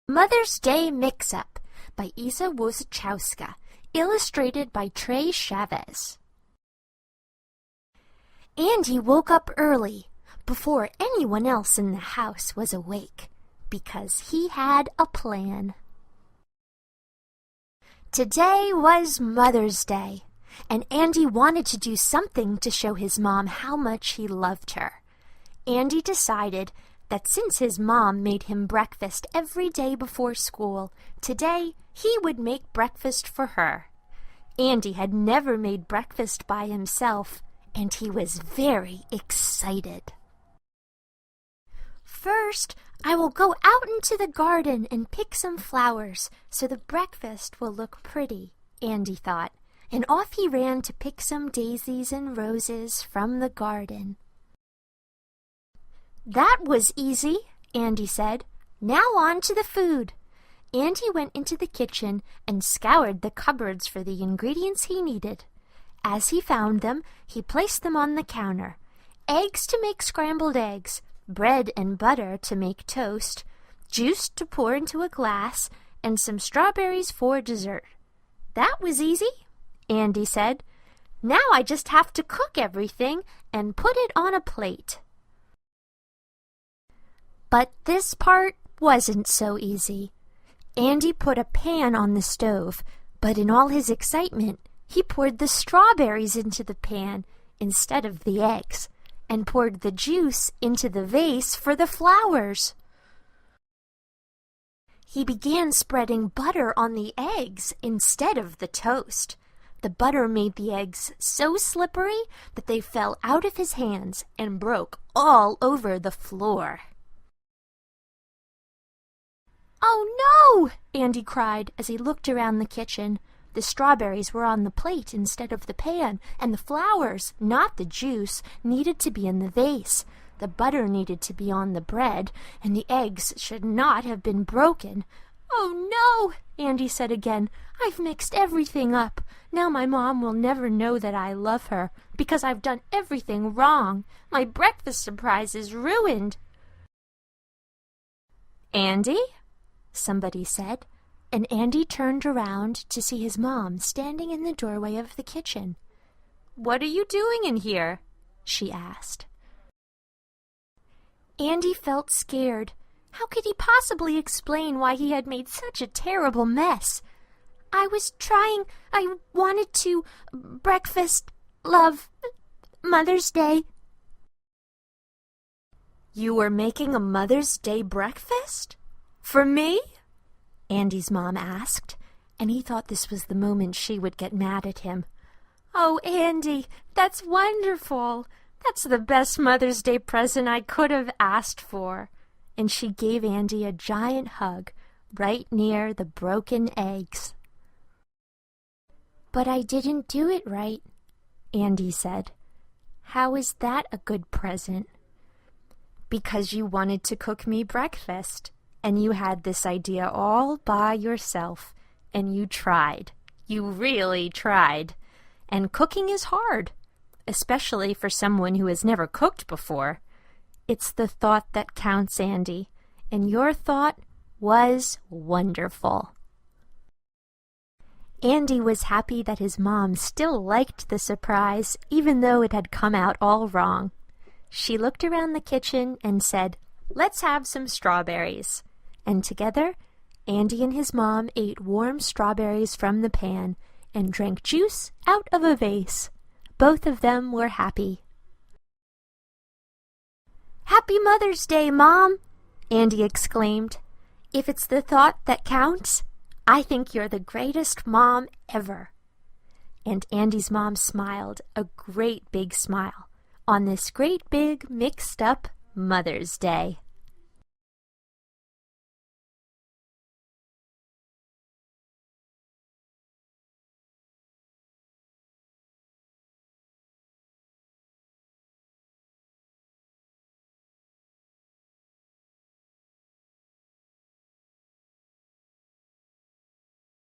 Mother's Day Mix-Up by Isa Wojciechowska, illustrated by Trey Chavez. Andy woke up early, before anyone else in the house was awake, because he had a plan. Today was Mother's Day, and Andy wanted to do something to show his mom how much he loved her. Andy decided that since his mom made him breakfast every day before school, today he would make breakfast for her. Andy had never made breakfast by himself, and he was very excited. First, I will go out into the garden and pick some flowers so the breakfast will look pretty, Andy thought, and off he ran to pick some daisies and roses from the garden. That was easy, Andy said. Now on to the food. Andy went into the kitchen and scoured the cupboards for the ingredients he needed. As he found them, he placed them on the counter. Eggs to make scrambled eggs, bread and butter to make toast, juice to pour into a glass, and some strawberries for dessert. That was easy, Andy said. Now I just have to cook everything and put it on a plate. But this part wasn't so easy. Andy put a pan on the stove, but in all his excitement, he poured the strawberries into the pan instead of the eggs, and poured the juice into the vase for the flowers. He began spreading butter on the eggs instead of the toast. The butter made the eggs so slippery that they fell out of his hands and broke all over the floor. "Oh no!" Andy cried as he looked around the kitchen. The strawberries were on the plate instead of the pan, and the flowers, not the juice, needed to be in the vase. The butter needed to be on the bread, and the eggs should not have been broken. "Oh no!" Andy said again. "I've mixed everything up. Now my mom will never know that I love her, because I've done everything wrong. My breakfast surprise is ruined." "Andy?" somebody said, and Andy turned around to see his mom standing in the doorway of the kitchen. "What are you doing in here?" she asked. Andy felt scared. How could he possibly explain why he had made such a terrible mess? I wanted to breakfast, love, Mother's Day." "You were making a Mother's Day breakfast? For me?" Andy's mom asked, and he thought this was the moment she would get mad at him. "Oh, Andy, that's wonderful. That's the best Mother's Day present I could have asked for." And she gave Andy a giant hug right near the broken eggs. "But I didn't do it right," Andy said. "How is that a good present?" "Because you wanted to cook me breakfast. And you had this idea all by yourself, and you tried. You really tried. And cooking is hard, especially for someone who has never cooked before. It's the thought that counts, Andy, and your thought was wonderful." Andy was happy that his mom still liked the surprise, even though it had come out all wrong. She looked around the kitchen and said, "Let's have some strawberries." And together, Andy and his mom ate warm strawberries from the pan and drank juice out of a vase. Both of them were happy. "Happy Mother's Day, Mom!" Andy exclaimed. "If it's the thought that counts, I think you're the greatest mom ever." And Andy's mom smiled a great big smile on this great big mixed up Mother's Day.